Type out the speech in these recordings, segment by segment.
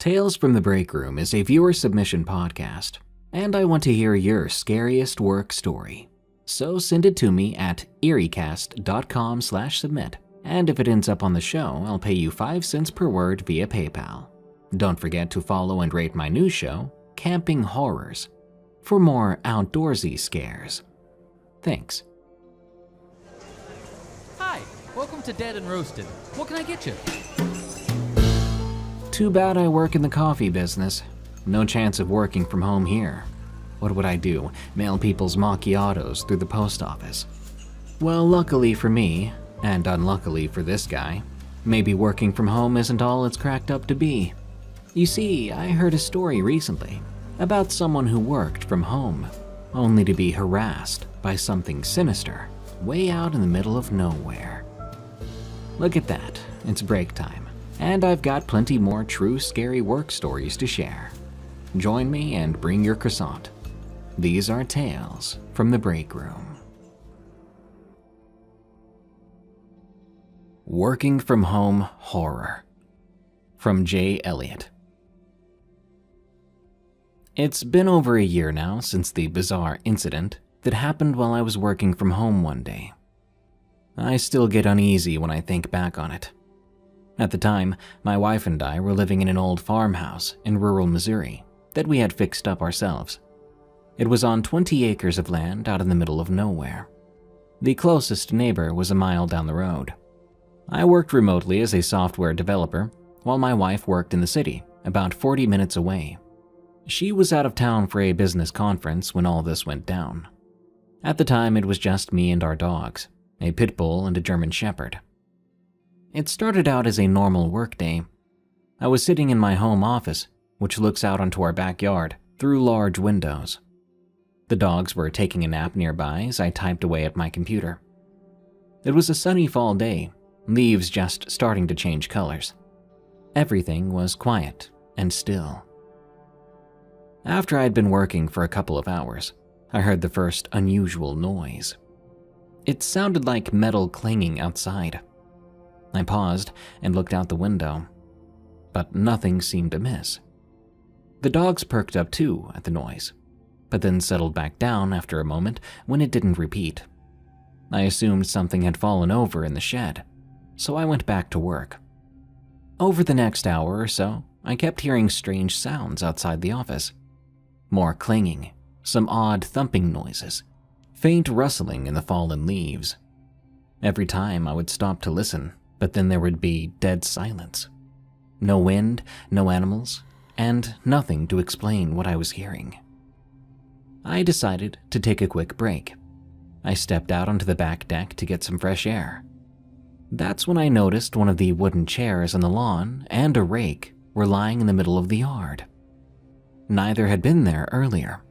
Tales from the Break Room is a viewer submission podcast, and I want to hear your scariest work story. So send it to me at eeriecast.com/submit, and if it ends up on the show, I'll pay you 5 cents per word via PayPal. Don't forget to follow and rate my new show, Camping Horrors, for more outdoorsy scares. Thanks. Hi, welcome to Dead and Roasted. What can I get you? Too bad I work in the coffee business. No chance of working from home here. What would I do? Mail people's macchiatos through the post office? Well, luckily for me, and unluckily for this guy, maybe working from home isn't all it's cracked up to be. You see, I heard a story recently about someone who worked from home, only to be harassed by something sinister way out in the middle of nowhere. Look at that, it's break time. And I've got plenty more true scary work stories to share. Join me and bring your croissant. These are Tales from the Break Room. Working from Home Horror, from J. Elliott. It's been over a year now since the bizarre incident that happened while I was working from home one day. I still get uneasy when I think back on it. At the time, my wife and I were living in an old farmhouse in rural Missouri that we had fixed up ourselves. It was on 20 acres of land out in the middle of nowhere. The closest neighbor was a mile down the road. I worked remotely as a software developer, while my wife worked in the city, about 40 minutes away. She was out of town for a business conference when all this went down. At the time, it was just me and our dogs, a pit bull and a German shepherd. It started out as a normal workday. I was sitting in my home office, which looks out onto our backyard through large windows. The dogs were taking a nap nearby as I typed away at my computer. It was a sunny fall day, leaves just starting to change colors. Everything was quiet and still. After I'd been working for a couple of hours, I heard the first unusual noise. It sounded like metal clanging outside. I paused and looked out the window, but nothing seemed amiss. The dogs perked up too at the noise, but then settled back down after a moment when it didn't repeat. I assumed something had fallen over in the shed, so I went back to work. Over the next hour or so, I kept hearing strange sounds outside the office. More clanging, some odd thumping noises, faint rustling in the fallen leaves. Every time I would stop to listen, but then there would be dead silence. No wind, no animals, and nothing to explain what I was hearing. I decided to take a quick break. I stepped out onto the back deck to get some fresh air. That's when I noticed one of the wooden chairs on the lawn and a rake were lying in the middle of the yard. Neither had been there earlier.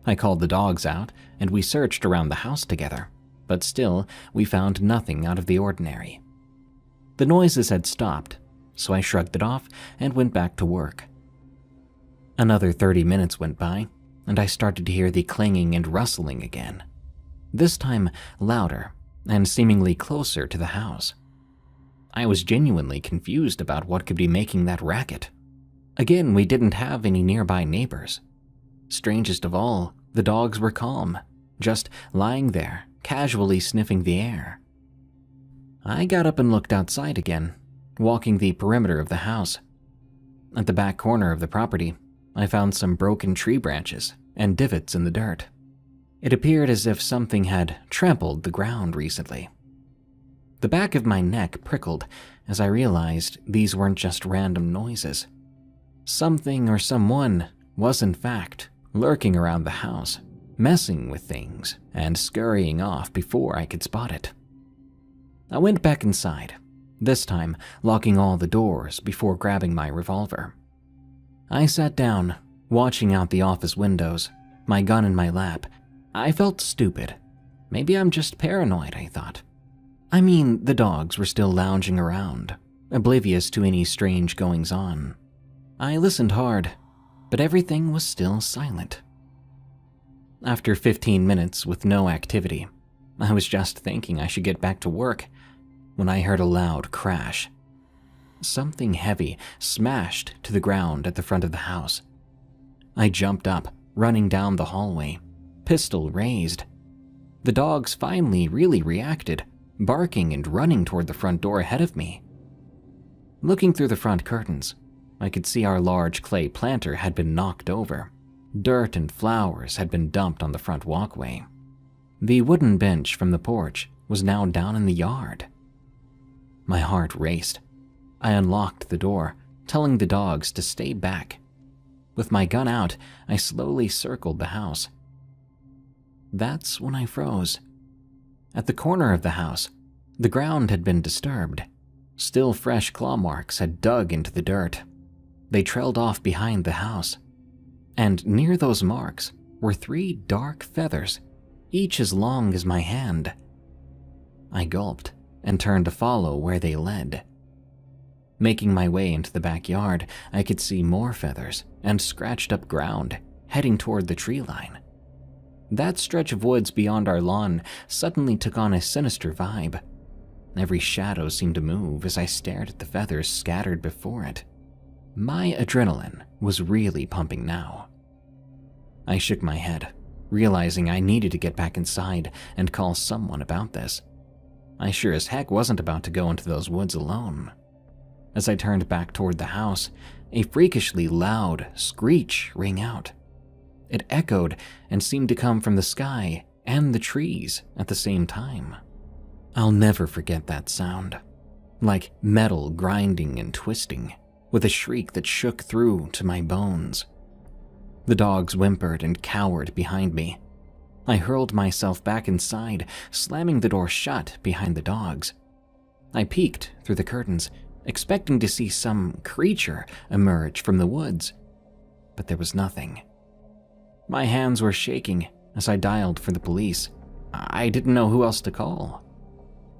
I called the dogs out and we searched around the house together, but still we found nothing out of the ordinary. The noises had stopped, so I shrugged it off and went back to work. Another 30 minutes went by, and I started to hear the clanging and rustling again, this time louder and seemingly closer to the house. I was genuinely confused about what could be making that racket. Again, we didn't have any nearby neighbors. Strangest of all, the dogs were calm, just lying there, casually sniffing the air. I got up and looked outside again, walking the perimeter of the house. At the back corner of the property, I found some broken tree branches and divots in the dirt. It appeared as if something had trampled the ground recently. The back of my neck prickled as I realized these weren't just random noises. Something or someone was in fact lurking around the house, messing with things and scurrying off before I could spot it. I went back inside, this time locking all the doors before grabbing my revolver. I sat down, watching out the office windows, my gun in my lap. I felt stupid. Maybe I'm just paranoid, I thought. I mean, the dogs were still lounging around, oblivious to any strange goings-on. I listened hard, but everything was still silent. After 15 minutes with no activity, I was just thinking I should get back to work when I heard a loud crash. something heavy smashed to the ground at the front of the house. I jumped up, running down the hallway, pistol raised. The dogs finally really reacted, barking and running toward the front door ahead of me. Looking through the front curtains, I could see our large clay planter had been knocked over. Dirt and flowers had been dumped on the front walkway. The wooden bench from the porch was now down in the yard. My heart raced. I unlocked the door, telling the dogs to stay back. With my gun out, I slowly circled the house. That's when I froze. At the corner of the house, the ground had been disturbed. Still fresh claw marks had dug into the dirt. They trailed off behind the house. And near those marks were 3 dark feathers, each as long as my hand. I gulped and turned to follow where they led. Making my way into the backyard, I could see more feathers and scratched up ground, heading toward the tree line. That stretch of woods beyond our lawn suddenly took on a sinister vibe. Every shadow seemed to move as I stared at the feathers scattered before it. My adrenaline was really pumping now. I shook my head, realizing I needed to get back inside and call someone about this. I sure as heck wasn't about to go into those woods alone. As I turned back toward the house, a freakishly loud screech rang out. It echoed and seemed to come from the sky and the trees at the same time. I'll never forget that sound, like metal grinding and twisting, with a shriek that shook through to my bones. The dogs whimpered and cowered behind me. I hurled myself back inside, slamming the door shut behind the dogs. I peeked through the curtains, expecting to see some creature emerge from the woods, but there was nothing. My hands were shaking as I dialed for the police. I didn't know who else to call.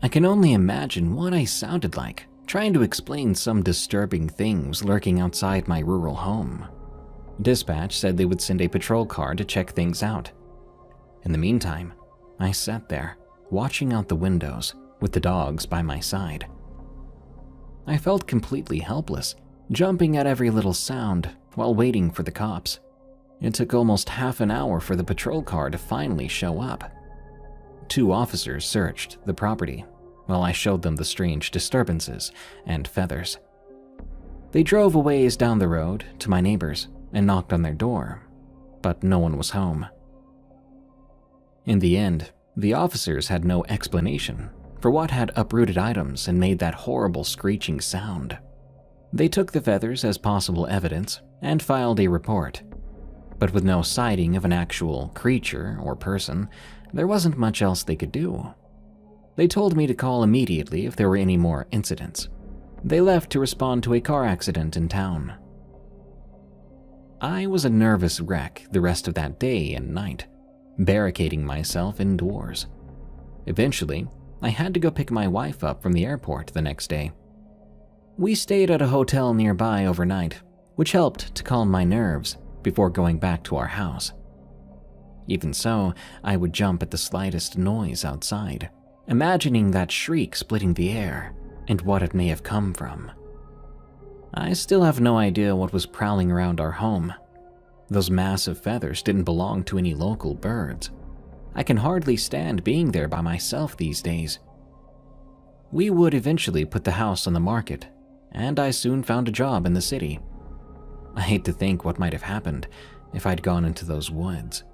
I can only imagine what I sounded like, trying to explain some disturbing things lurking outside my rural home. Dispatch said they would send a patrol car to check things out. In the meantime, I sat there, watching out the windows, with the dogs by my side. I felt completely helpless, jumping at every little sound while waiting for the cops. It took almost half an hour for the patrol car to finally show up. 2 officers searched the property, while I showed them the strange disturbances and feathers. They drove a ways down the road to my neighbors and knocked on their door, but no one was home. In the end, the officers had no explanation for what had uprooted items and made that horrible screeching sound. They took the feathers as possible evidence and filed a report, but with no sighting of an actual creature or person, there wasn't much else they could do. They told me to call immediately if there were any more incidents. They left to respond to a car accident in town. I was a nervous wreck the rest of that day and night, barricading myself indoors. Eventually, I had to go pick my wife up from the airport the next day. We stayed at a hotel nearby overnight, which helped to calm my nerves before going back to our house. Even so, I would jump at the slightest noise outside, imagining that shriek splitting the air and what it may have come from. I still have no idea what was prowling around our home. Those massive feathers didn't belong to any local birds. I can hardly stand being there by myself these days. We would eventually put the house on the market, and I soon found a job in the city. I hate to think what might have happened if I'd gone into those woods.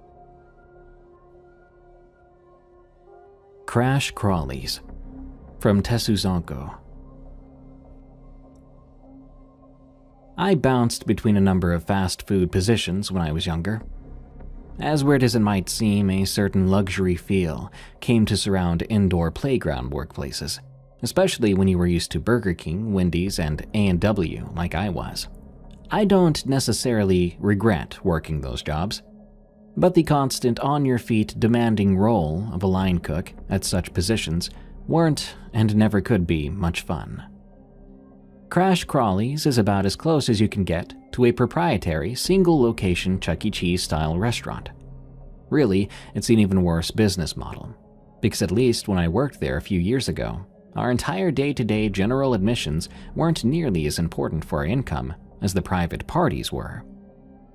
Crash Crawlies from Tessuzanko. I bounced between a number of fast food positions when I was younger. As weird as it might seem, a certain luxury feel came to surround indoor playground workplaces, especially when you were used to Burger King, Wendy's, and A&W like I was. I don't necessarily regret working those jobs, but the constant on-your-feet demanding role of a line cook at such positions weren't and never could be much fun. Crash Crawlies is about as close as you can get to a proprietary single-location Chuck E. Cheese-style restaurant. Really, it's an even worse business model, because at least when I worked there a few years ago, Our entire day-to-day general admissions weren't nearly as important for our income as the private parties were.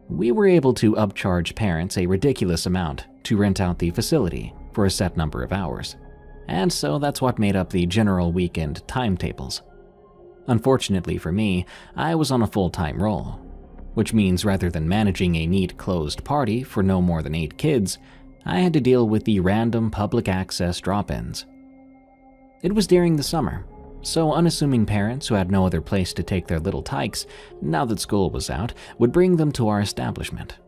We were able to upcharge parents a ridiculous amount to rent out the facility for a set number of hours, and so that's what made up the general weekend timetables. Unfortunately for me, I was on a full-time role, which means rather than managing a neat closed party for no more than 8 kids, I had to deal with the random public access drop-ins. It was during the summer, so unassuming parents who had no other place to take their little tykes now that school was out would bring them to our establishment.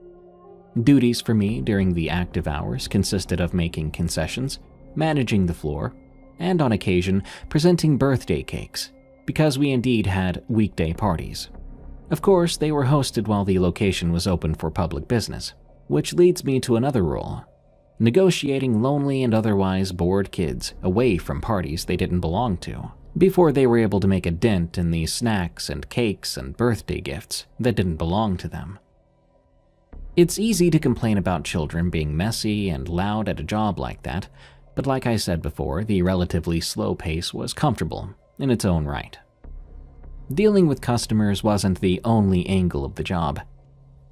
Duties for me during the active hours consisted of making concessions, managing the floor, and on occasion presenting birthday cakes, because we indeed had weekday parties. Of course, they were hosted while the location was open for public business, which leads me to another rule: negotiating lonely and otherwise bored kids away from parties they didn't belong to, before they were able to make a dent in the snacks and cakes and birthday gifts that didn't belong to them. It's easy to complain about children being messy and loud at a job like that, but like I said before, the relatively slow pace was comfortable in its own right. Dealing with customers wasn't the only angle of the job.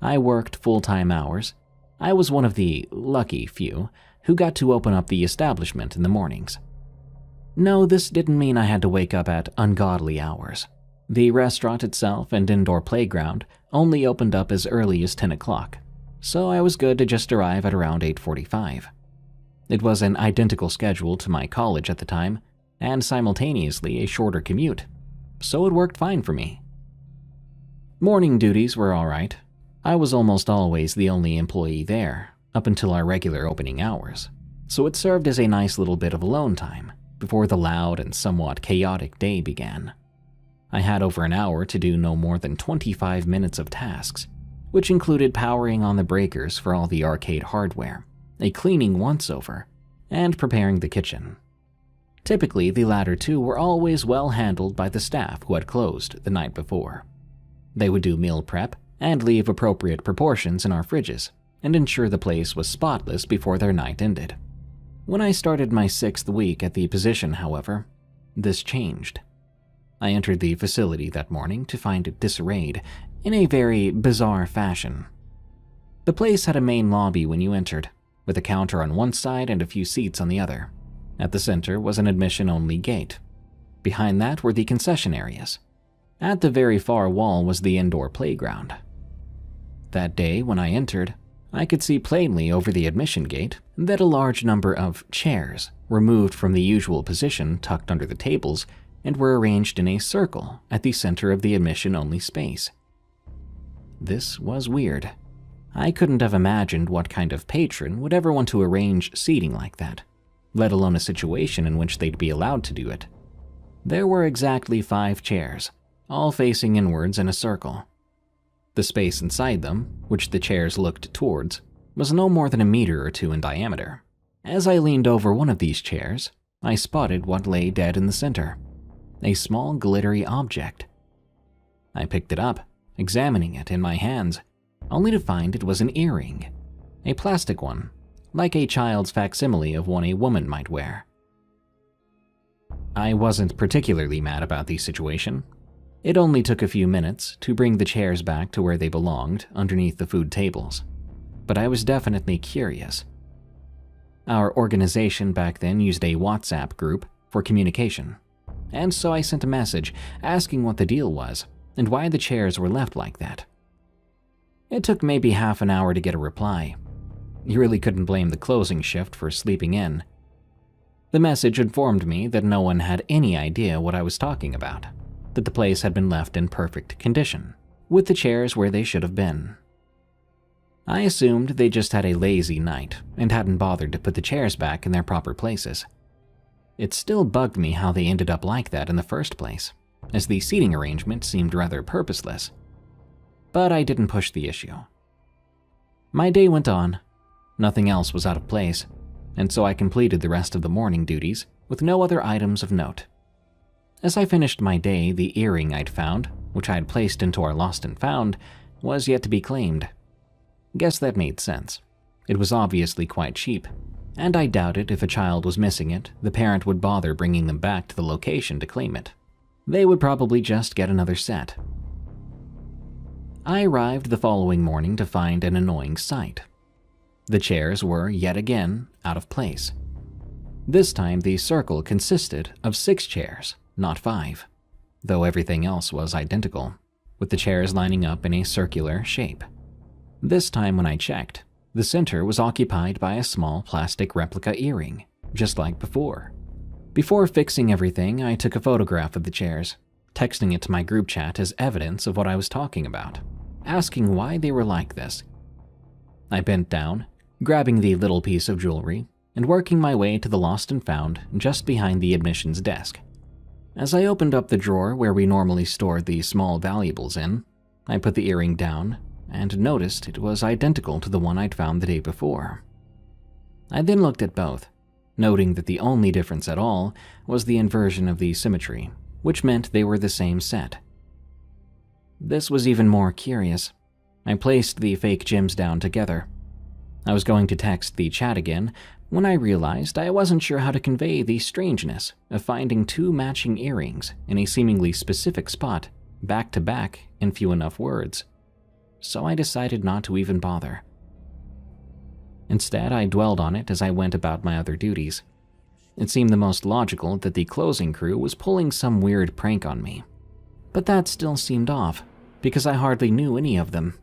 I worked full-time hours. I was one of the lucky few who got to open up the establishment in the mornings. No, this didn't mean I had to wake up at ungodly hours. The restaurant itself and indoor playground only opened up as early as 10 o'clock, so I was good to just arrive at around 8:45. It was an identical schedule to my college at the time, and simultaneously a shorter commute, so it worked fine for me. Morning duties were alright. I was almost always the only employee there, up until our regular opening hours, so it served as a nice little bit of alone time before the loud and somewhat chaotic day began. I had over an hour to do no more than 25 minutes of tasks, which included powering on the breakers for all the arcade hardware, a cleaning once-over, and preparing the kitchen. Typically, the latter two were always well handled by the staff who had closed the night before. They would do meal prep and leave appropriate proportions in our fridges and ensure the place was spotless before their night ended. When I started my 6th week at the position, however, this changed. I entered the facility that morning to find it disarrayed in a very bizarre fashion. The place had a main lobby when you entered, with a counter on one side and a few seats on the other. At the center was an admission-only gate. Behind that were the concession areas. At the very far wall was the indoor playground. That day, when I entered, I could see plainly over the admission gate that a large number of chairs were moved from the usual position tucked under the tables and were arranged in a circle at the center of the admission-only space. This was weird. I couldn't have imagined what kind of patron would ever want to arrange seating like that, let alone a situation in which they'd be allowed to do it. There were exactly 5 chairs, all facing inwards in a circle. The space inside them, which the chairs looked towards, was no more than a meter or 2 in diameter. As I leaned over one of these chairs, I spotted what lay dead in the center, a small glittery object. I picked it up, examining it in my hands, only to find it was an earring, a plastic one, like a child's facsimile of one a woman might wear. I wasn't particularly mad about the situation. It only took a few minutes to bring the chairs back to where they belonged underneath the food tables, but I was definitely curious. Our organization back then used a WhatsApp group for communication, and so I sent a message asking what the deal was and why the chairs were left like that. It took maybe half an hour to get a reply. You really couldn't blame the closing shift for sleeping in. The message informed me that no one had any idea what I was talking about, that the place had been left in perfect condition, with the chairs where they should have been. I assumed they just had a lazy night and hadn't bothered to put the chairs back in their proper places. It still bugged me how they ended up like that in the first place, as the seating arrangement seemed rather purposeless. But I didn't push the issue. My day went on. Nothing else was out of place, and so I completed the rest of the morning duties with no other items of note. As I finished my day, the earring I'd found, which I had placed into our lost and found, was yet to be claimed. Guess that made sense. It was obviously quite cheap, and I doubted if a child was missing it, the parent would bother bringing them back to the location to claim it. They would probably just get another set. I arrived the following morning to find an annoying sight. The chairs were, yet again, out of place. This time the circle consisted of 6 chairs, not 5, though everything else was identical, with the chairs lining up in a circular shape. This time when I checked, the center was occupied by a small plastic replica earring, just like before. Before fixing everything, I took a photograph of the chairs, texting it to my group chat as evidence of what I was talking about, asking why they were like this. I bent down, grabbing the little piece of jewelry, and working my way to the lost and found just behind the admissions desk. As I opened up the drawer where we normally stored the small valuables in, I put the earring down and noticed it was identical to the one I'd found the day before. I then looked at both, noting that the only difference at all was the inversion of the symmetry, which meant they were the same set. This was even more curious. I placed the fake gems down together. I was going to text the chat again when I realized I wasn't sure how to convey the strangeness of finding 2 matching earrings in a seemingly specific spot, back to back, in few enough words. So I decided not to even bother. Instead, I dwelled on it as I went about my other duties. It seemed the most logical that the closing crew was pulling some weird prank on me. But that still seemed off, because I hardly knew any of them.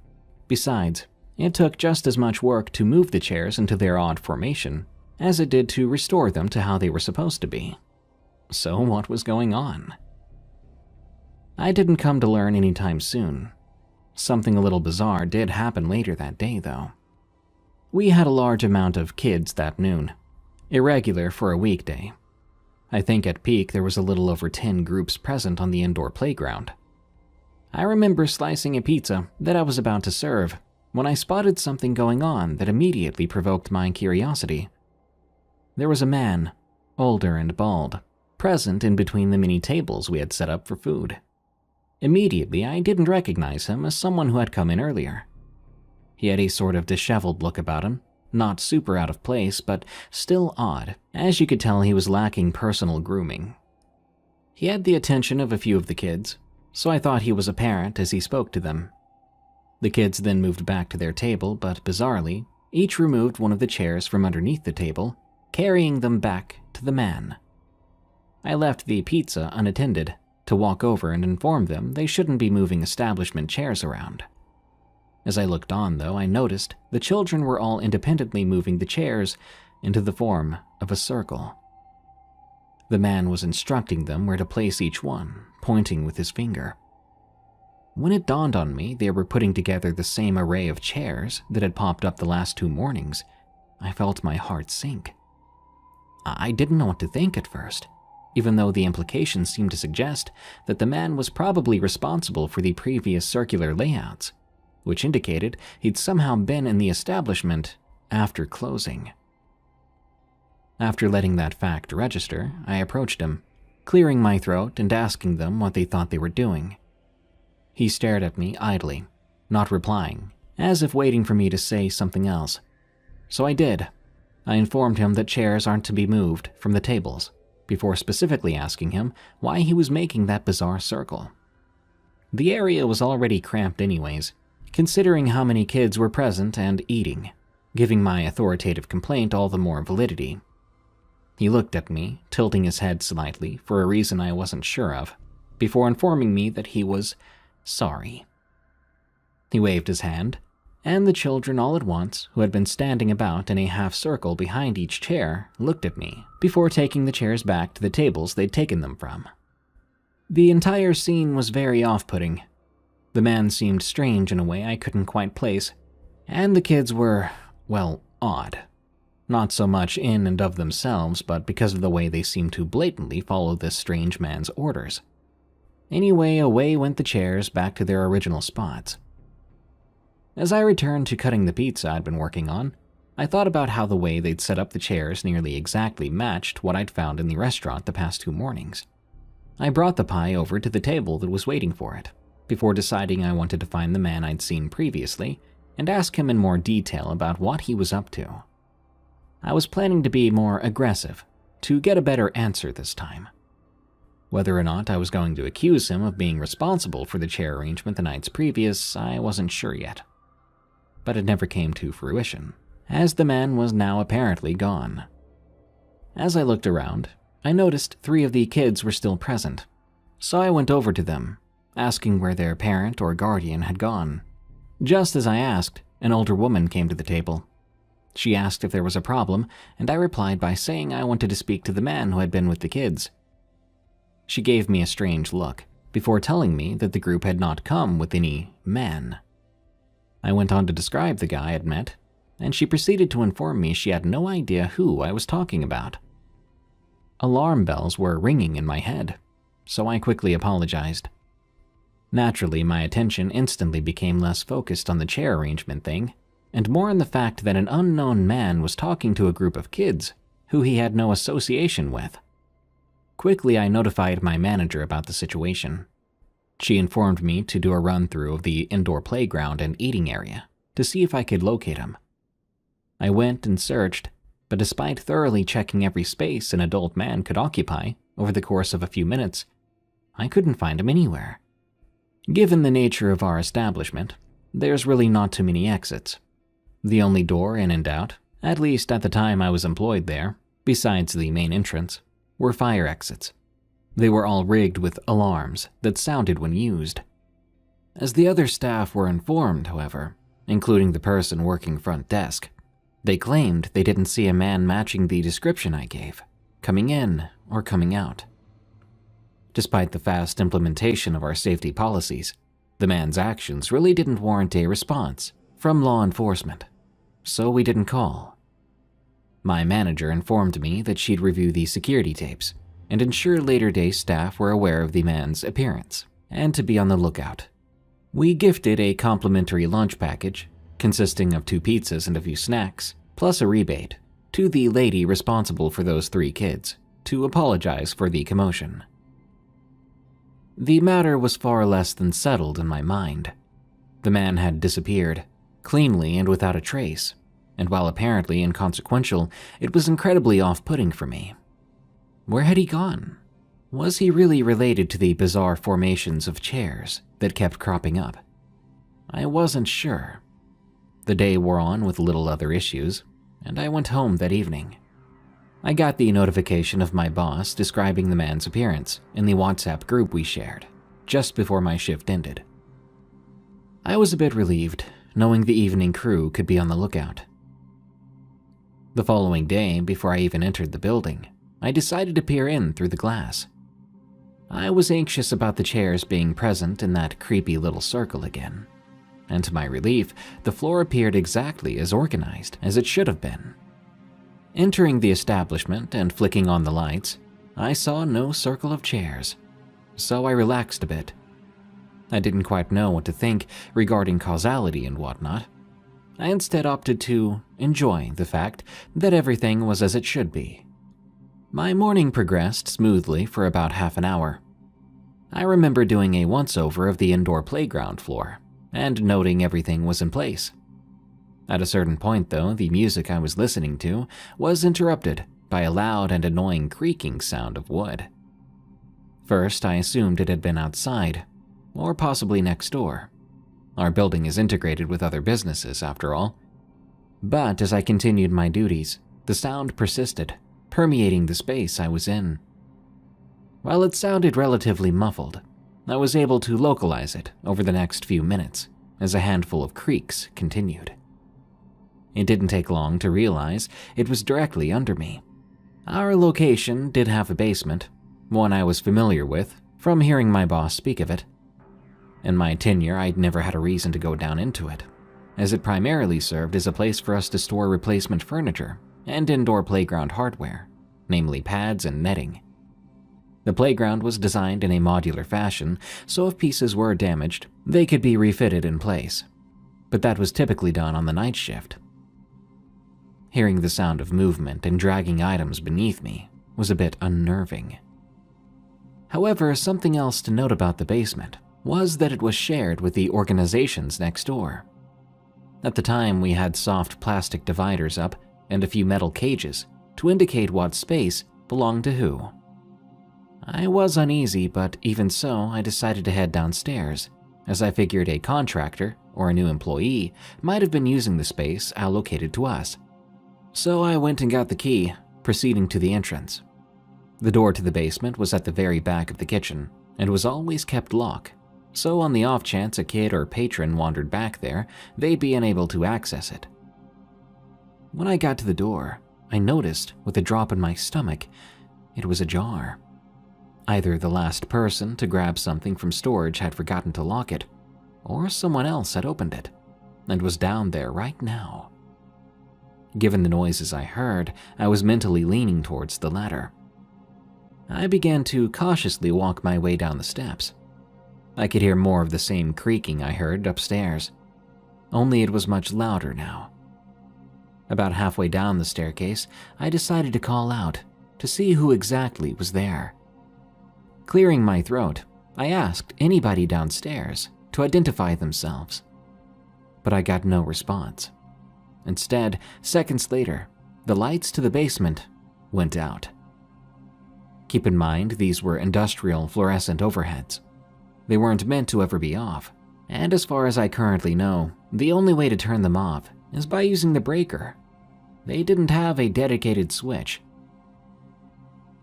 Besides, it took just as much work to move the chairs into their odd formation as it did to restore them to how they were supposed to be. So what was going on? I didn't come to learn anytime soon. Something a little bizarre did happen later that day, though. We had a large amount of kids that noon, irregular for a weekday. I think at peak there was a little over 10 groups present on the indoor playground. I remember slicing a pizza that I was about to serve when I spotted something going on that immediately provoked my curiosity. There was a man, older and bald, present in between the many tables we had set up for food. Immediately, I didn't recognize him as someone who had come in earlier. He had a sort of disheveled look about him, not super out of place, but still odd, as you could tell he was lacking personal grooming. He had the attention of a few of the kids, so I thought he was a parent as he spoke to them. The kids then moved back to their table, but bizarrely, each removed one of the chairs from underneath the table, carrying them back to the man. I left the pizza unattended to walk over and inform them they shouldn't be moving establishment chairs around. As I looked on, though, I noticed the children were all independently moving the chairs into the form of a circle. The man was instructing them where to place each one, pointing with his finger. When it dawned on me they were putting together the same array of chairs that had popped up the last 2 mornings, I felt my heart sink. I didn't know what to think at first, even though the implications seemed to suggest that the man was probably responsible for the previous circular layouts, which indicated he'd somehow been in the establishment after closing. After letting that fact register, I approached him, clearing my throat and asking them what they thought they were doing. He stared at me idly, not replying, as if waiting for me to say something else. So I did. I informed him that chairs aren't to be moved from the tables, before specifically asking him why he was making that bizarre circle. The area was already cramped anyways, considering how many kids were present and eating, giving my authoritative complaint all the more validity. He looked at me, tilting his head slightly for a reason I wasn't sure of, before informing me that he was sorry. He waved his hand, and the children all at once, who had been standing about in a half circle behind each chair, looked at me, before taking the chairs back to the tables they'd taken them from. The entire scene was very off-putting. The man seemed strange in a way I couldn't quite place, and the kids were, well, odd. Not so much in and of themselves, but because of the way they seemed to blatantly follow this strange man's orders. Anyway, away went the chairs back to their original spots. As I returned to cutting the pizza I'd been working on, I thought about how the way they'd set up the chairs nearly exactly matched what I'd found in the restaurant the past 2 mornings. I brought the pie over to the table that was waiting for it, before deciding I wanted to find the man I'd seen previously and ask him in more detail about what he was up to. I was planning to be more aggressive, to get a better answer this time. Whether or not I was going to accuse him of being responsible for the chair arrangement the nights previous, I wasn't sure yet. But it never came to fruition, as the man was now apparently gone. As I looked around, I noticed 3 of the kids were still present, so I went over to them, asking where their parent or guardian had gone. Just as I asked, an older woman came to the table. She asked if there was a problem, and I replied by saying I wanted to speak to the man who had been with the kids. She gave me a strange look, before telling me that the group had not come with any man. I went on to describe the guy I'd met, and she proceeded to inform me she had no idea who I was talking about. Alarm bells were ringing in my head, so I quickly apologized. Naturally, my attention instantly became less focused on the chair arrangement thing, and more on the fact that an unknown man was talking to a group of kids who he had no association with. Quickly, I notified my manager about the situation. She informed me to do a run-through of the indoor playground and eating area to see if I could locate him. I went and searched, but despite thoroughly checking every space an adult man could occupy over the course of a few minutes, I couldn't find him anywhere. Given the nature of our establishment, there's really not too many exits. The only door in and out, at least at the time I was employed there, besides the main entrance, were fire exits. They were all rigged with alarms that sounded when used. As the other staff were informed, however, including the person working front desk, they claimed they didn't see a man matching the description I gave, coming in or coming out. Despite the fast implementation of our safety policies, the man's actions really didn't warrant a response from law enforcement, so we didn't call. My manager informed me that she'd review the security tapes and ensure later day staff were aware of the man's appearance and to be on the lookout. We gifted a complimentary lunch package consisting of 2 pizzas and a few snacks, plus a rebate, to the lady responsible for those 3 kids to apologize for the commotion. The matter was far less than settled in my mind. The man had disappeared, cleanly and without a trace, and while apparently inconsequential, it was incredibly off-putting for me. Where had he gone? Was he really related to the bizarre formations of chairs that kept cropping up? I wasn't sure. The day wore on with little other issues, and I went home that evening. I got the notification of my boss describing the man's appearance in the WhatsApp group we shared, just before my shift ended. I was a bit relieved, knowing the evening crew could be on the lookout. The following day, before I even entered the building, I decided to peer in through the glass. I was anxious about the chairs being present in that creepy little circle again, and to my relief, the floor appeared exactly as organized as it should have been. Entering the establishment and flicking on the lights, I saw no circle of chairs, so I relaxed a bit. I didn't quite know what to think regarding causality and whatnot. I instead opted to enjoy the fact that everything was as it should be. My morning progressed smoothly for about half an hour. I remember doing a once-over of the indoor playground floor and noting everything was in place. At a certain point, though, the music I was listening to was interrupted by a loud and annoying creaking sound of wood. First, I assumed it had been outside, or possibly next door. Our building is integrated with other businesses, after all. But as I continued my duties, the sound persisted, permeating the space I was in. While it sounded relatively muffled, I was able to localize it over the next few minutes as a handful of creaks continued. It didn't take long to realize it was directly under me. Our location did have a basement, one I was familiar with from hearing my boss speak of it. In my tenure, I'd never had a reason to go down into it, as it primarily served as a place for us to store replacement furniture and indoor playground hardware, namely pads and netting. The playground was designed in a modular fashion, so if pieces were damaged, they could be refitted in place. But that was typically done on the night shift. Hearing the sound of movement and dragging items beneath me was a bit unnerving. However, something else to note about the basement was that it was shared with the organizations next door. At the time, we had soft plastic dividers up and a few metal cages to indicate what space belonged to who. I was uneasy, but even so, I decided to head downstairs, as I figured a contractor or a new employee might have been using the space allocated to us. So I went and got the key, proceeding to the entrance. The door to the basement was at the very back of the kitchen and was always kept locked, so on the off chance a kid or patron wandered back there, they'd be unable to access it. When I got to the door, I noticed, with a drop in my stomach, it was ajar. Either the last person to grab something from storage had forgotten to lock it, or someone else had opened it and was down there right now. Given the noises I heard, I was mentally leaning towards the latter. I began to cautiously walk my way down the steps. I could hear more of the same creaking I heard upstairs, only it was much louder now. About halfway down the staircase, I decided to call out to see who exactly was there. Clearing my throat, I asked anybody downstairs to identify themselves, but I got no response. Instead, seconds later, the lights to the basement went out. Keep in mind, these were industrial fluorescent overheads. They weren't meant to ever be off, and as far as I currently know, the only way to turn them off is by using the breaker. They didn't have a dedicated switch.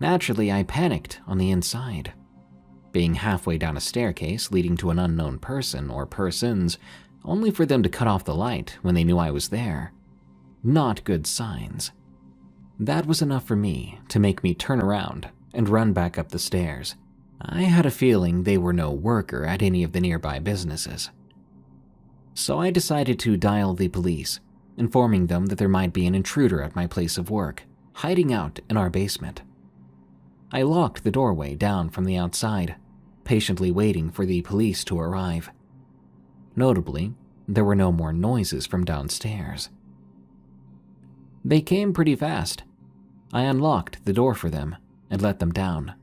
Naturally, I panicked on the inside. Being halfway down a staircase leading to an unknown person or persons, only for them to cut off the light when they knew I was there. Not good signs. That was enough for me to make me turn around and run back up the stairs. I had a feeling they were no worker at any of the nearby businesses. So I decided to dial the police, informing them that there might be an intruder at my place of work, hiding out in our basement. I locked the doorway down from the outside, patiently waiting for the police to arrive. Notably, there were no more noises from downstairs. They came pretty fast. I unlocked the door for them and let them down.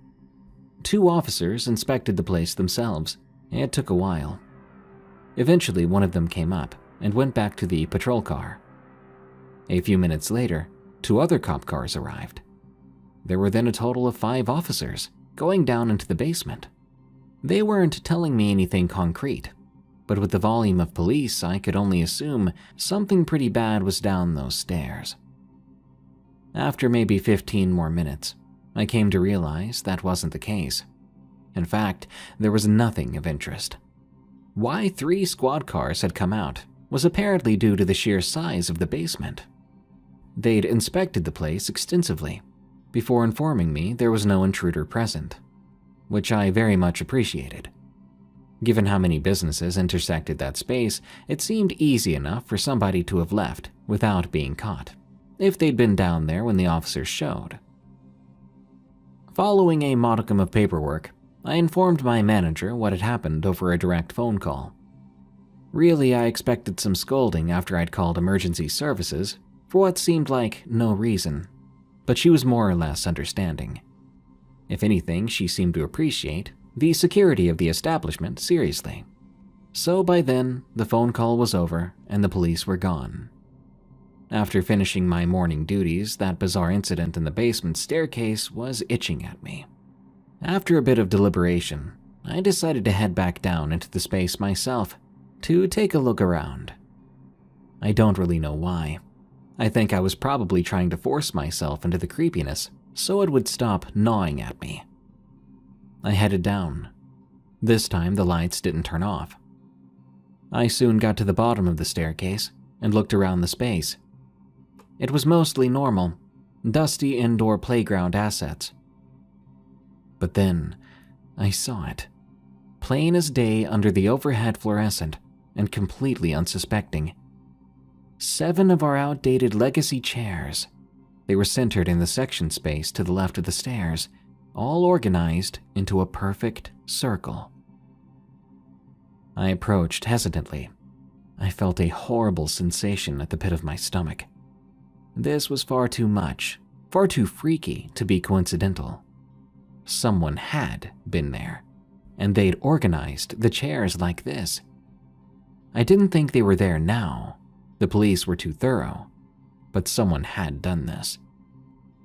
2 officers inspected the place themselves. It took a while. Eventually, one of them came up and went back to the patrol car. A few minutes later, 2 other cop cars arrived. There were then a total of 5 officers going down into the basement. They weren't telling me anything concrete, but with the volume of police, I could only assume something pretty bad was down those stairs. After maybe 15 more minutes, I came to realize that wasn't the case. In fact, there was nothing of interest. Why 3 squad cars had come out was apparently due to the sheer size of the basement. They'd inspected the place extensively before informing me there was no intruder present, which I very much appreciated. Given how many businesses intersected that space, it seemed easy enough for somebody to have left without being caught, if they'd been down there when the officers showed. Following a modicum of paperwork, I informed my manager what had happened over a direct phone call. Really, I expected some scolding after I'd called emergency services for what seemed like no reason, but she was more or less understanding. If anything, she seemed to appreciate the security of the establishment seriously. So by then, the phone call was over and the police were gone. After finishing my morning duties, that bizarre incident in the basement staircase was itching at me. After a bit of deliberation, I decided to head back down into the space myself to take a look around. I don't really know why. I think I was probably trying to force myself into the creepiness so it would stop gnawing at me. I headed down. This time the lights didn't turn off. I soon got to the bottom of the staircase and looked around the space. It was mostly normal, dusty indoor playground assets. But then, I saw it. Plain as day under the overhead fluorescent and completely unsuspecting. 7 of our outdated legacy chairs. They were centered in the section space to the left of the stairs, all organized into a perfect circle. I approached hesitantly. I felt a horrible sensation at the pit of my stomach. This was far too much, far too freaky to be coincidental. Someone had been there, and they'd organized the chairs like this. I didn't think they were there now. The police were too thorough. but someone had done this.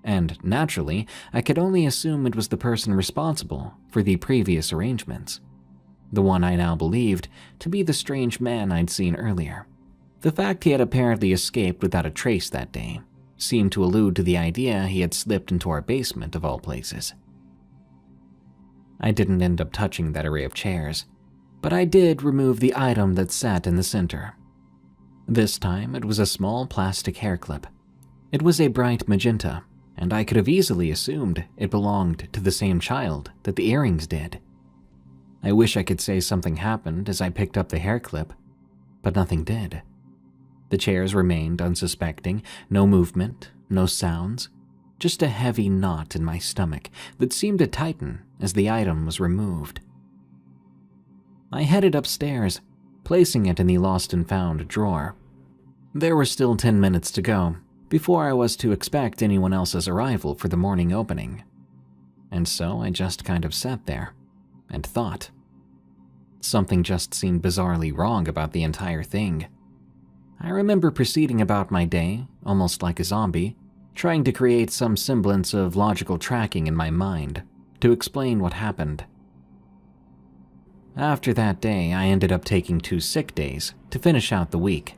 And naturally, I could only assume it was the person responsible for the previous arrangements. The one I now believed to be the strange man I'd seen earlier. The fact he had apparently escaped without a trace that day seemed to allude to the idea he had slipped into our basement of all places. I didn't end up touching that array of chairs, but I did remove the item that sat in the center. This time it was a small plastic hair clip. It was a bright magenta, and I could have easily assumed it belonged to the same child that the earrings did. I wish I could say something happened as I picked up the hair clip, but nothing did. The chairs remained unsuspecting, no movement, no sounds, just a heavy knot in my stomach that seemed to tighten as the item was removed. I headed upstairs, placing it in the lost and found drawer. There were still 10 minutes to go before I was to expect anyone else's arrival for the morning opening. And so I just kind of sat there and thought. Something just seemed bizarrely wrong about the entire thing. I remember proceeding about my day, almost like a zombie, trying to create some semblance of logical tracking in my mind to explain what happened. After that day, I ended up taking 2 sick days to finish out the week.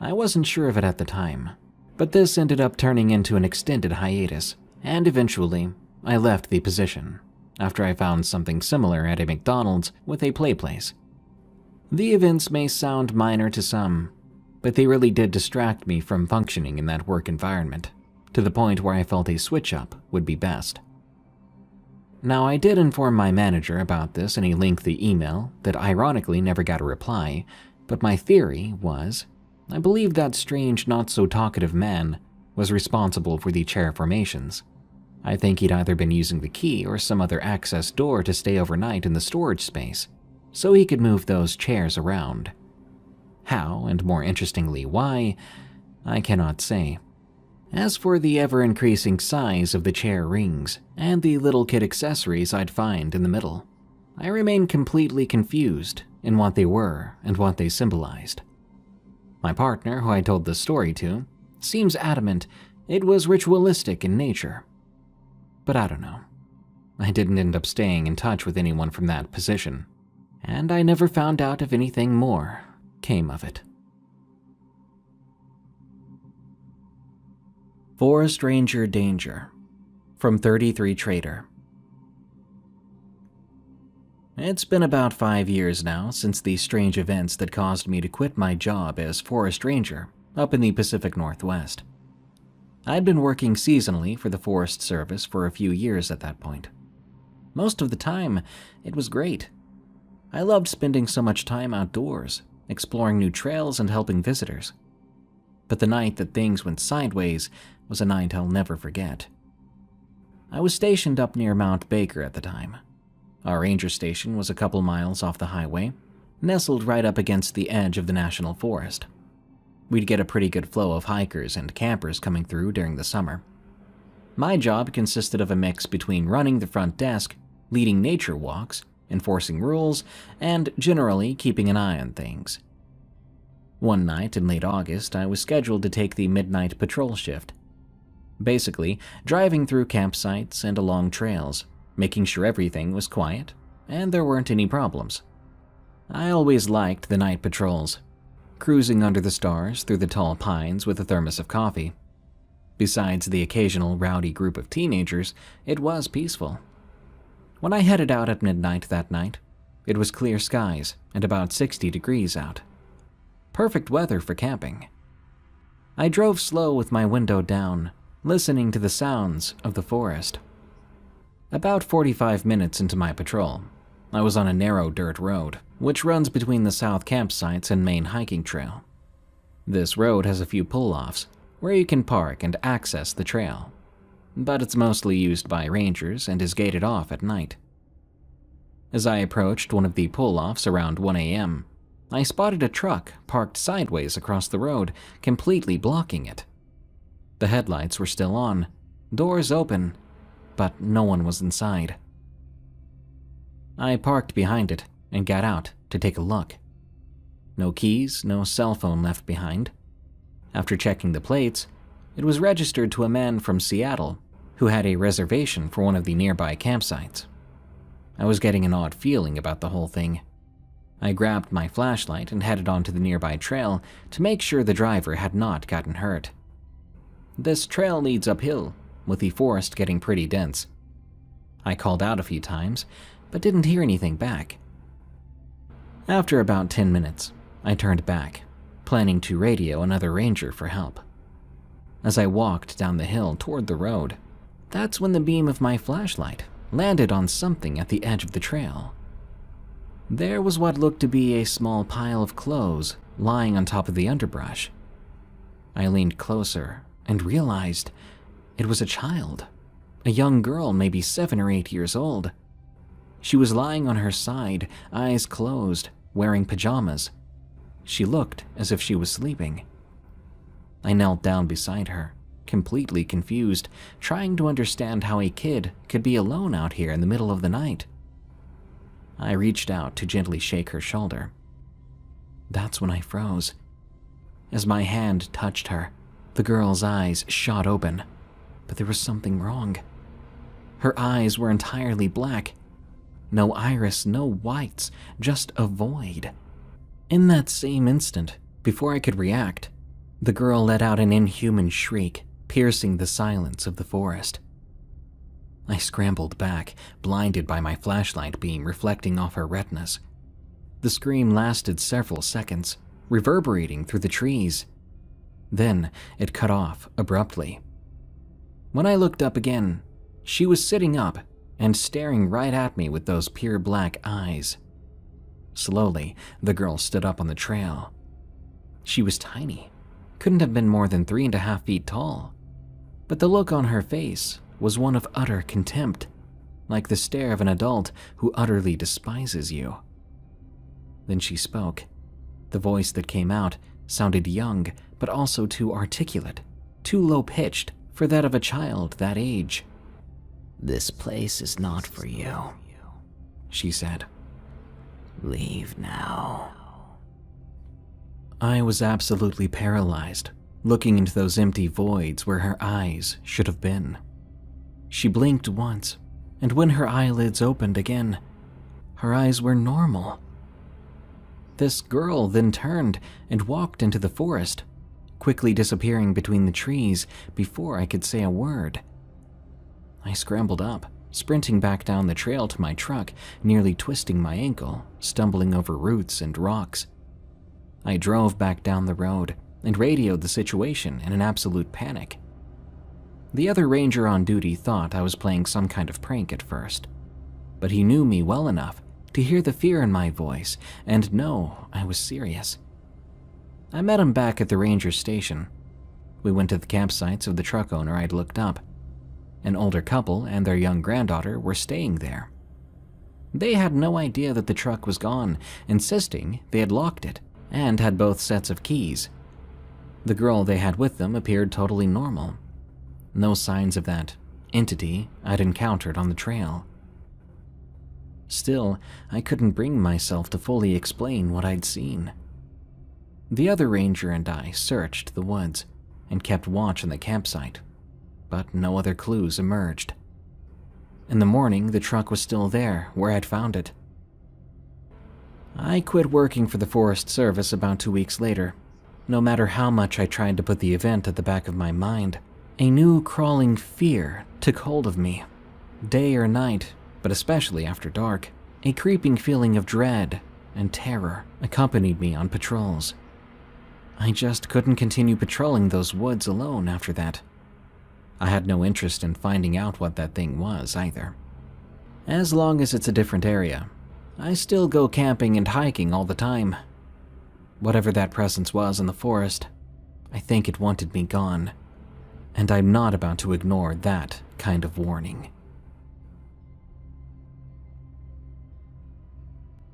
I wasn't sure of it at the time, but this ended up turning into an extended hiatus, and eventually, I left the position after I found something similar at a McDonald's with a play place. The events may sound minor to some, but they really did distract me from functioning in that work environment, to the point where I felt a switch-up would be best. Now, I did inform my manager about this in a lengthy email that ironically never got a reply, but my theory was, I believed that strange, not-so-talkative man was responsible for the chair formations. I think he'd either been using the key or some other access door to stay overnight in the storage space, so he could move those chairs around. How, and more interestingly why, I cannot say. As for the ever-increasing size of the chair rings and the little kid accessories I'd find in the middle, I remain completely confused in what they were and what they symbolized. My partner, who I told this story to, seems adamant it was ritualistic in nature. But I don't know. I didn't end up staying in touch with anyone from that position, and I never found out if anything more came of it. Forest Ranger Danger from 33 Trader. It's been about 5 years now since the strange events that caused me to quit my job as Forest Ranger up in the Pacific Northwest. I'd been working seasonally for the Forest Service for a few years at that point. Most of the time, it was great. I loved spending so much time outdoors, exploring new trails and helping visitors. But the night that things went sideways was a night I'll never forget. I was stationed up near Mount Baker at the time. Our ranger station was a couple miles off the highway, nestled right up against the edge of the national forest. We'd get a pretty good flow of hikers and campers coming through during the summer. My job consisted of a mix between running the front desk, leading nature walks, enforcing rules, and generally keeping an eye on things. One night in late August, I was scheduled to take the midnight patrol shift. Basically, driving through campsites and along trails, making sure everything was quiet and there weren't any problems. I always liked the night patrols, cruising under the stars through the tall pines with a thermos of coffee. Besides the occasional rowdy group of teenagers, it was peaceful. When I headed out at midnight that night, it was clear skies and about 60 degrees out. Perfect weather for camping. I drove slow with my window down, listening to the sounds of the forest. About 45 minutes into my patrol, I was on a narrow dirt road, which runs between the south campsites and main hiking trail. This road has a few pull-offs, where you can park and access the trail, but it's mostly used by rangers and is gated off at night. As I approached one of the pull-offs around 1 a.m., I spotted a truck parked sideways across the road, completely blocking it. The headlights were still on, doors open, but no one was inside. I parked behind it and got out to take a look. No keys, no cell phone left behind. After checking the plates, it was registered to a man from Seattle who had a reservation for one of the nearby campsites. I was getting an odd feeling about the whole thing. I grabbed my flashlight and headed onto the nearby trail to make sure the driver had not gotten hurt. This trail leads uphill, with the forest getting pretty dense. I called out a few times, but didn't hear anything back. After about 10 minutes, I turned back, planning to radio another ranger for help. As I walked down the hill toward the road, that's when the beam of my flashlight landed on something at the edge of the trail. There was what looked to be a small pile of clothes lying on top of the underbrush. I leaned closer and realized it was a child, a young girl maybe 7 or 8 years old. She was lying on her side, eyes closed, wearing pajamas. She looked as if she was sleeping. I knelt down beside her, completely confused, trying to understand how a kid could be alone out here in the middle of the night. I reached out to gently shake her shoulder. That's when I froze. As my hand touched her, the girl's eyes shot open, but there was something wrong. Her eyes were entirely black. No iris, no whites, just a void. In that same instant, before I could react, the girl let out an inhuman shriek, piercing the silence of the forest. I scrambled back, blinded by my flashlight beam reflecting off her retinas. The scream lasted several seconds, reverberating through the trees. Then it cut off abruptly. When I looked up again, she was sitting up and staring right at me with those pure black eyes. Slowly, the girl stood up on the trail. She was tiny, couldn't have been more than 3.5 feet tall, but the look on her face was one of utter contempt, like the stare of an adult who utterly despises you. Then she spoke. The voice that came out sounded young, but also too articulate, too low-pitched for that of a child that age. "This place is not for you," she said. "Leave now." I was absolutely paralyzed, looking into those empty voids where her eyes should have been. She blinked once, and when her eyelids opened again, her eyes were normal. This girl then turned and walked into the forest, quickly disappearing between the trees before I could say a word. I scrambled up, sprinting back down the trail to my truck, nearly twisting my ankle, stumbling over roots and rocks. I drove back down the road and radioed the situation in an absolute panic. The other ranger on duty thought I was playing some kind of prank at first, but he knew me well enough to hear the fear in my voice and know I was serious. I met him back at the ranger station. We went to the campsites of the truck owner I'd looked up. An older couple and their young granddaughter were staying there. They had no idea that the truck was gone, insisting they had locked it and had both sets of keys. The girl they had with them appeared totally normal. No signs of that entity I'd encountered on the trail. Still, I couldn't bring myself to fully explain what I'd seen. The other ranger and I searched the woods and kept watch on the campsite, but no other clues emerged. In the morning, the truck was still there where I'd found it. I quit working for the Forest Service about 2 weeks later. No matter how much I tried to put the event at the back of my mind, a new crawling fear took hold of me. Day or night, but especially after dark, a creeping feeling of dread and terror accompanied me on patrols. I just couldn't continue patrolling those woods alone after that. I had no interest in finding out what that thing was either. As long as it's a different area, I still go camping and hiking all the time. Whatever that presence was in the forest, I think it wanted me gone, and I'm not about to ignore that kind of warning.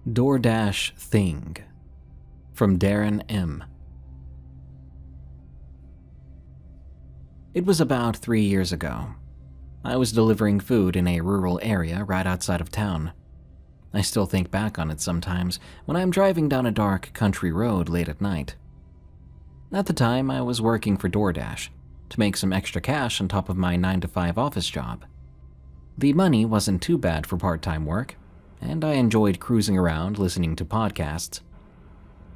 DoorDash Thing from Darren M. It was about 3 years ago. I was delivering food in a rural area right outside of town. I still think back on it sometimes when I'm driving down a dark country road late at night. At the time, I was working for DoorDash to make some extra cash on top of my 9-to-5 office job. The money wasn't too bad for part-time work, and I enjoyed cruising around listening to podcasts.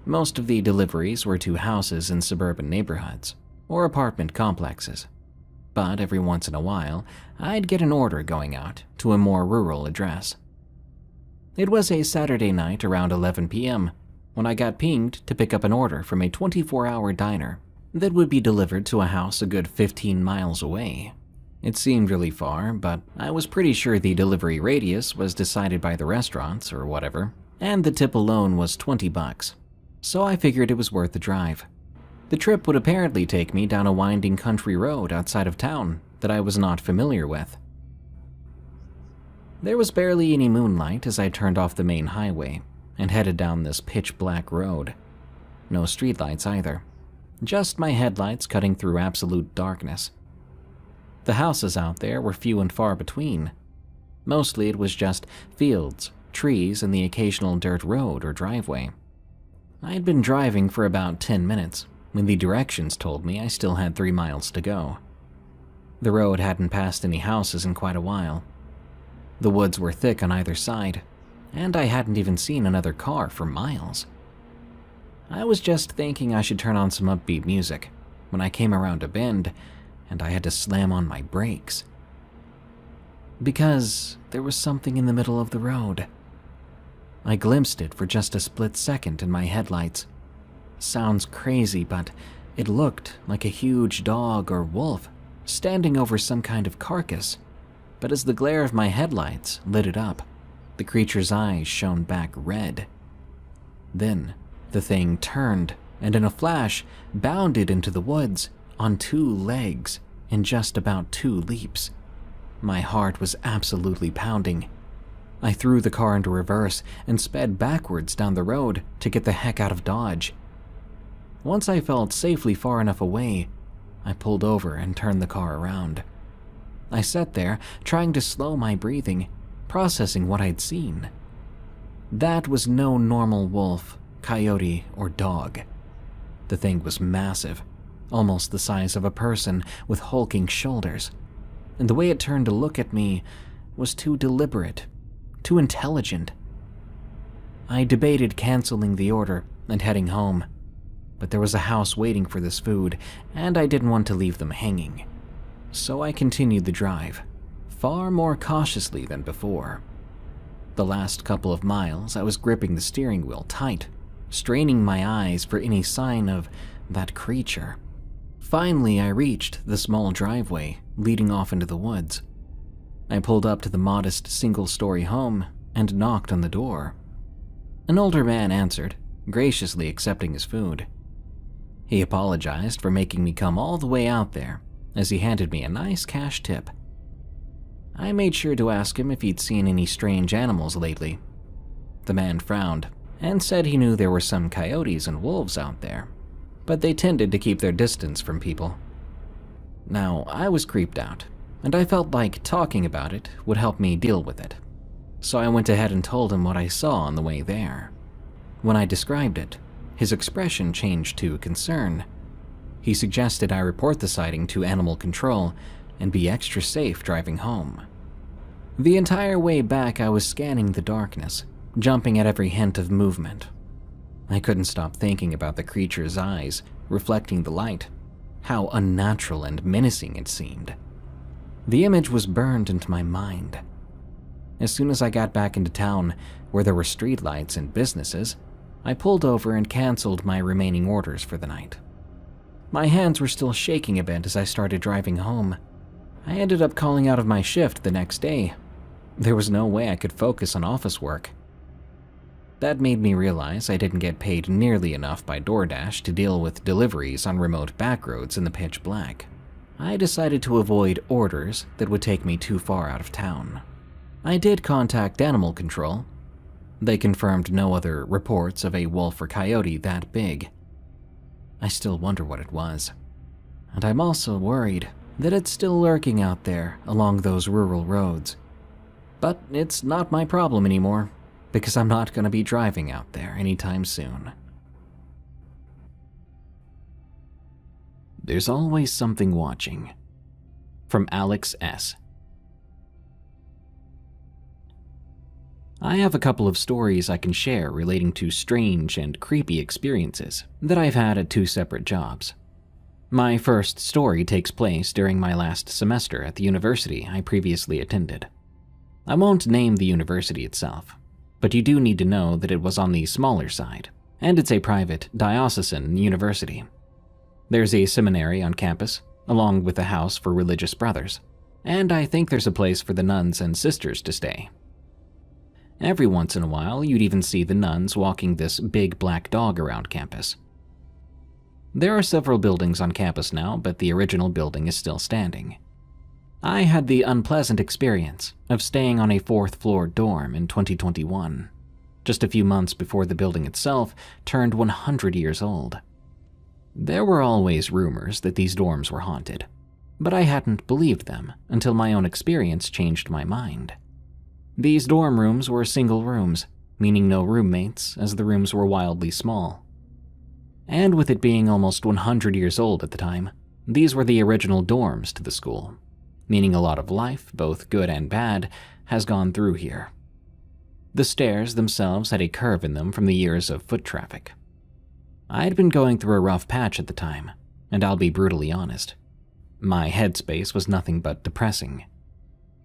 Most of the deliveries were to houses in suburban neighborhoods or apartment complexes, but every once in a while, I'd get an order going out to a more rural address. It was a Saturday night around 11 p.m. when I got pinged to pick up an order from a 24-hour diner that would be delivered to a house a good 15 miles away. It seemed really far, but I was pretty sure the delivery radius was decided by the restaurants or whatever, and the tip alone was $20, so I figured it was worth the drive. The trip would apparently take me down a winding country road outside of town that I was not familiar with. There was barely any moonlight as I turned off the main highway and headed down this pitch-black road. No streetlights either, just my headlights cutting through absolute darkness. The houses out there were few and far between. Mostly it was just fields, trees, and the occasional dirt road or driveway. I had been driving for about 10 minutes when the directions told me I still had 3 miles to go. The road hadn't passed any houses in quite a while. The woods were thick on either side, and I hadn't even seen another car for miles. I was just thinking I should turn on some upbeat music when I came around a bend, and I had to slam on my brakes. Because there was something in the middle of the road. I glimpsed it for just a split second in my headlights. Sounds crazy, but it looked like a huge dog or wolf standing over some kind of carcass. But as the glare of my headlights lit it up, the creature's eyes shone back red. Then the thing turned and in a flash bounded into the woods on 2 legs in just about 2 leaps. My heart was absolutely pounding. I threw the car into reverse and sped backwards down the road to get the heck out of Dodge. Once I felt safely far enough away, I pulled over and turned the car around. I sat there, trying to slow my breathing, processing what I'd seen. That was no normal wolf, coyote, or dog. The thing was massive, almost the size of a person with hulking shoulders, and the way it turned to look at me was too deliberate, too intelligent. I debated canceling the order and heading home, but there was a house waiting for this food, and I didn't want to leave them hanging. So I continued the drive, far more cautiously than before. The last couple of miles, I was gripping the steering wheel tight, straining my eyes for any sign of that creature. Finally, I reached the small driveway leading off into the woods. I pulled up to the modest single-story home and knocked on the door. An older man answered, graciously accepting his food. He apologized for making me come all the way out there, as he handed me a nice cash tip. I made sure to ask him if he'd seen any strange animals lately. The man frowned and said he knew there were some coyotes and wolves out there, but they tended to keep their distance from people. Now, I was creeped out, and I felt like talking about it would help me deal with it. So I went ahead and told him what I saw on the way there. When I described it, his expression changed to concern. He suggested I report the sighting to animal control and be extra safe driving home. The entire way back, I was scanning the darkness, jumping at every hint of movement. I couldn't stop thinking about the creature's eyes reflecting the light, how unnatural and menacing it seemed. The image was burned into my mind. As soon as I got back into town, where there were streetlights and businesses, I pulled over and canceled my remaining orders for the night. My hands were still shaking a bit as I started driving home. I ended up calling out of my shift the next day. There was no way I could focus on office work. That made me realize I didn't get paid nearly enough by DoorDash to deal with deliveries on remote backroads in the pitch black. I decided to avoid orders that would take me too far out of town. I did contact animal control. They confirmed no other reports of a wolf or coyote that big. I still wonder what it was. And I'm also worried that it's still lurking out there along those rural roads. But it's not my problem anymore, because I'm not going to be driving out there anytime soon. There's always something watching. From Alex S. I have a couple of stories I can share relating to strange and creepy experiences that I've had at 2 separate jobs. My first story takes place during my last semester at the university I previously attended. I won't name the university itself, but you do need to know that it was on the smaller side, and it's a private, diocesan university. There's a seminary on campus, along with a house for religious brothers, and I think there's a place for the nuns and sisters to stay. Every once in a while, you'd even see the nuns walking this big black dog around campus. There are several buildings on campus now, but the original building is still standing. I had the unpleasant experience of staying on a 4th-floor dorm in 2021, just a few months before the building itself turned 100 years old. There were always rumors that these dorms were haunted, but I hadn't believed them until my own experience changed my mind. These dorm rooms were single rooms, meaning no roommates, as the rooms were wildly small. And with it being almost 100 years old at the time, these were the original dorms to the school, meaning a lot of life, both good and bad, has gone through here. The stairs themselves had a curve in them from the years of foot traffic. I had been going through a rough patch at the time, and I'll be brutally honest. My headspace was nothing but depressing.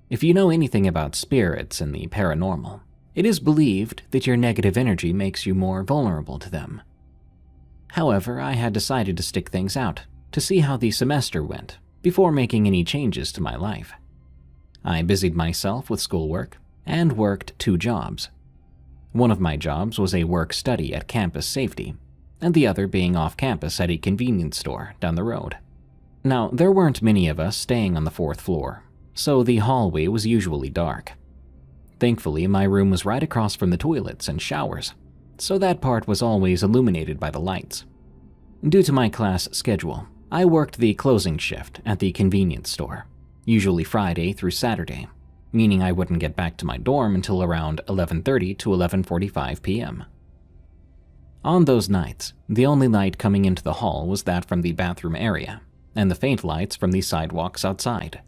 If you know anything about spirits and the paranormal, it is believed that your negative energy makes you more vulnerable to them. However, I had decided to stick things out to see how the semester went before making any changes to my life. I busied myself with schoolwork and worked 2 jobs. One of my jobs was a work-study at campus safety, and the other being off campus at a convenience store down the road. Now, there weren't many of us staying on the 4th floor, so the hallway was usually dark. Thankfully, my room was right across from the toilets and showers, so that part was always illuminated by the lights. Due to my class schedule, I worked the closing shift at the convenience store, usually Friday through Saturday, meaning I wouldn't get back to my dorm until around 11:30 to 11:45 p.m. On those nights, the only light coming into the hall was that from the bathroom area, and the faint lights from the sidewalks outside.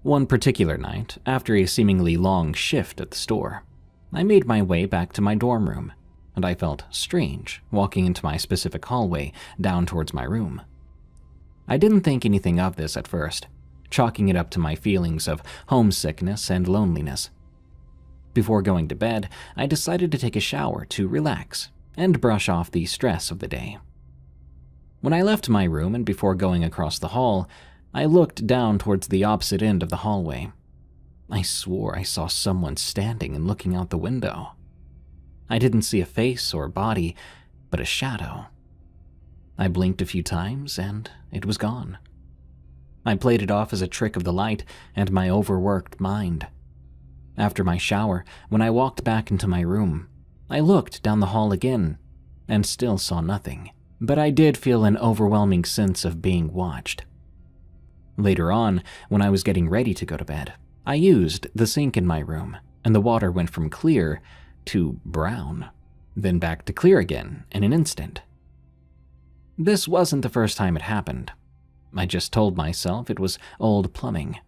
One particular night, after a seemingly long shift at the store, I made my way back to my dorm room, and I felt strange walking into my specific hallway down towards my room. I didn't think anything of this at first, chalking it up to my feelings of homesickness and loneliness. Before going to bed, I decided to take a shower to relax and brush off the stress of the day. When I left my room and before going across the hall, I looked down towards the opposite end of the hallway. I swore I saw someone standing and looking out the window. I didn't see a face or body, but a shadow. I blinked a few times and it was gone. I played it off as a trick of the light and my overworked mind. After my shower, when I walked back into my room, I looked down the hall again and still saw nothing, but I did feel an overwhelming sense of being watched. Later on, when I was getting ready to go to bed, I used the sink in my room, and the water went from clear to brown, then back to clear again in an instant. This wasn't the first time it happened. I just told myself it was old plumbing.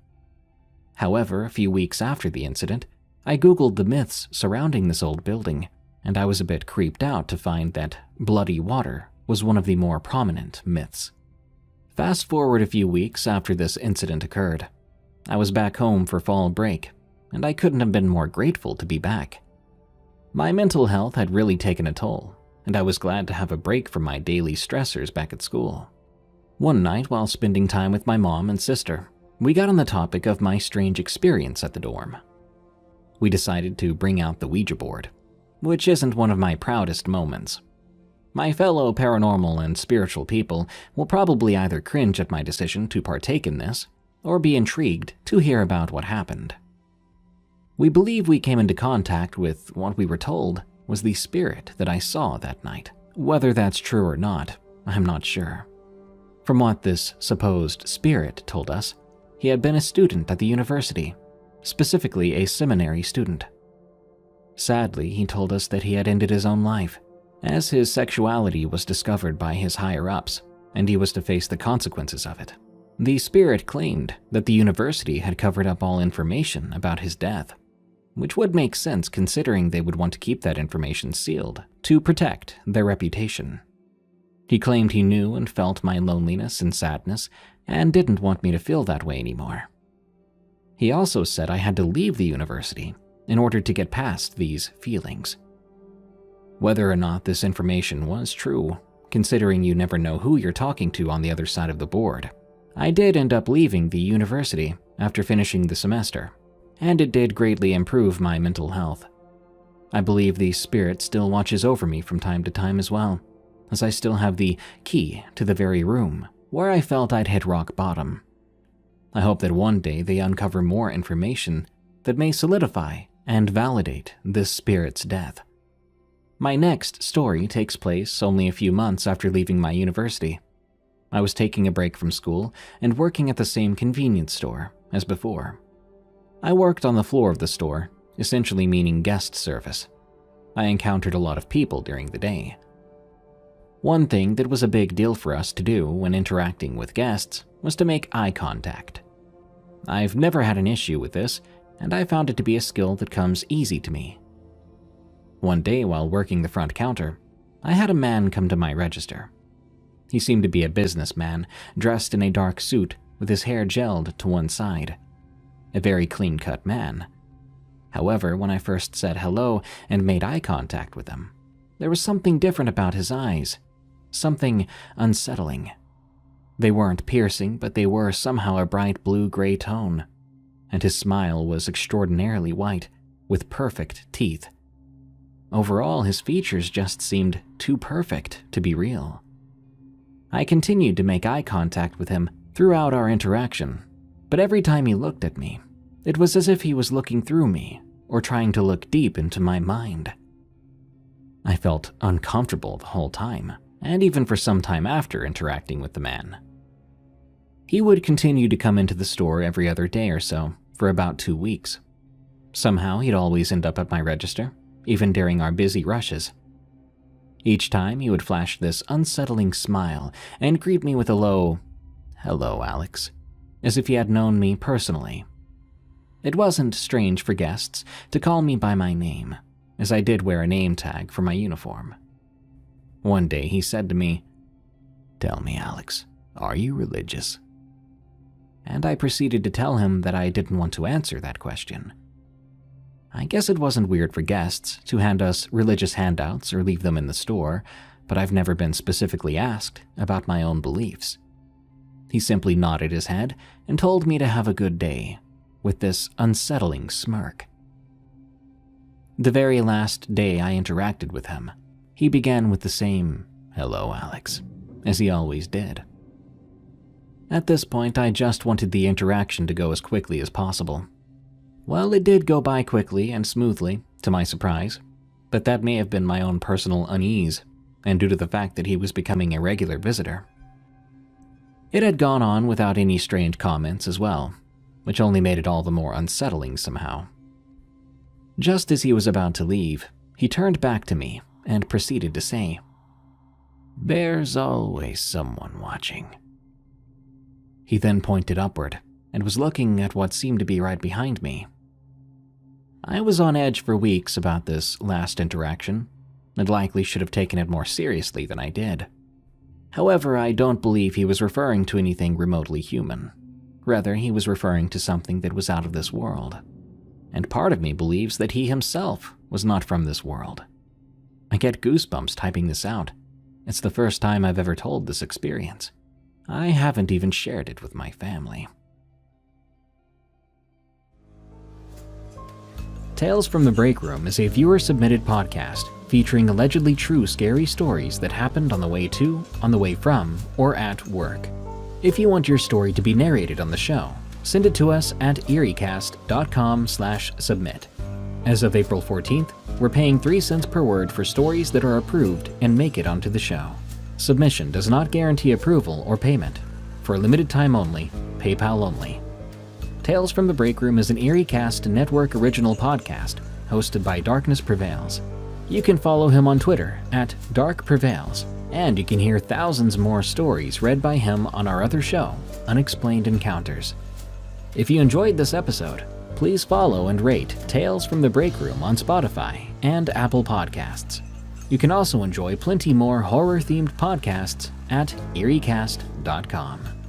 However, a few weeks after the incident, I Googled the myths surrounding this old building, and I was a bit creeped out to find that bloody water was one of the more prominent myths. Fast forward a few weeks after this incident occurred. I was back home for fall break, and I couldn't have been more grateful to be back. My mental health had really taken a toll, and I was glad to have a break from my daily stressors back at school. One night, while spending time with my mom and sister, we got on the topic of my strange experience at the dorm. We decided to bring out the Ouija board, which isn't one of my proudest moments. My fellow paranormal and spiritual people will probably either cringe at my decision to partake in this, or be intrigued to hear about what happened. We believe we came into contact with what we were told was the spirit that I saw that night. Whether that's true or not, I'm not sure. From what this supposed spirit told us, he had been a student at the university, specifically a seminary student. Sadly, he told us that he had ended his own life, as his sexuality was discovered by his higher-ups, and he was to face the consequences of it. The spirit claimed that the university had covered up all information about his death, which would make sense considering they would want to keep that information sealed to protect their reputation. He claimed he knew and felt my loneliness and sadness and didn't want me to feel that way anymore. He also said I had to leave the university in order to get past these feelings. Whether or not this information was true, considering you never know who you're talking to on the other side of the board, I did end up leaving the university after finishing the semester, and it did greatly improve my mental health. I believe the spirit still watches over me from time to time as well, as I still have the key to the very room where I felt I'd hit rock bottom. I hope that one day they uncover more information that may solidify and validate this spirit's death. My next story takes place only a few months after leaving my university. I was taking a break from school and working at the same convenience store as before. I worked on the floor of the store, essentially meaning guest service. I encountered a lot of people during the day. One thing that was a big deal for us to do when interacting with guests was to make eye contact. I've never had an issue with this, and I found it to be a skill that comes easy to me. One day while working the front counter, I had a man come to my register. He seemed to be a businessman, dressed in a dark suit with his hair gelled to one side. A very clean-cut man. However, when I first said hello and made eye contact with him, there was something different about his eyes. Something unsettling. They weren't piercing, but they were somehow a bright blue-gray tone. And his smile was extraordinarily white, with perfect teeth. Overall, his features just seemed too perfect to be real. I continued to make eye contact with him throughout our interaction, but every time he looked at me, it was as if he was looking through me or trying to look deep into my mind. I felt uncomfortable the whole time, and even for some time after interacting with the man. He would continue to come into the store every other day or so for about 2 weeks. Somehow he'd always end up at my register, even during our busy rushes. Each time he would flash this unsettling smile and greet me with a low, "Hello, Alex," as if he had known me personally. It wasn't strange for guests to call me by my name, as I did wear a name tag for my uniform. One day he said to me, "Tell me, Alex, are you religious?" And I proceeded to tell him that I didn't want to answer that question. I guess it wasn't weird for guests to hand us religious handouts or leave them in the store, but I've never been specifically asked about my own beliefs. He simply nodded his head and told me to have a good day, with this unsettling smirk. The very last day I interacted with him, he began with the same, "Hello, Alex," as he always did. At this point, I just wanted the interaction to go as quickly as possible. Well, it did go by quickly and smoothly, to my surprise, but that may have been my own personal unease, and due to the fact that he was becoming a regular visitor. It had gone on without any strained comments as well, which only made it all the more unsettling somehow. Just as he was about to leave, he turned back to me and proceeded to say, "There's always someone watching." He then pointed upward and was looking at what seemed to be right behind me. I was on edge for weeks about this last interaction, and likely should have taken it more seriously than I did. However, I don't believe he was referring to anything remotely human. Rather, he was referring to something that was out of this world. And part of me believes that he himself was not from this world. I get goosebumps typing this out. It's the first time I've ever told this experience. I haven't even shared it with my family. Tales from the Break Room is a viewer-submitted podcast featuring allegedly true scary stories that happened on the way to, on the way from, or at work. If you want your story to be narrated on the show, send it to us at eeriecast.com/submit. As of April 14th, we're paying 3 cents per word for stories that are approved and make it onto the show. Submission does not guarantee approval or payment. For a limited time only, PayPal only. Tales from the Break Room is an EerieCast network original podcast hosted by Darkness Prevails. You can follow him on Twitter at Dark Prevails And you can hear thousands more stories read by him on our other show, Unexplained Encounters. If you enjoyed this episode, please follow and rate Tales from the Break Room on Spotify and Apple Podcasts. You can also enjoy plenty more horror-themed podcasts at eeriecast.com.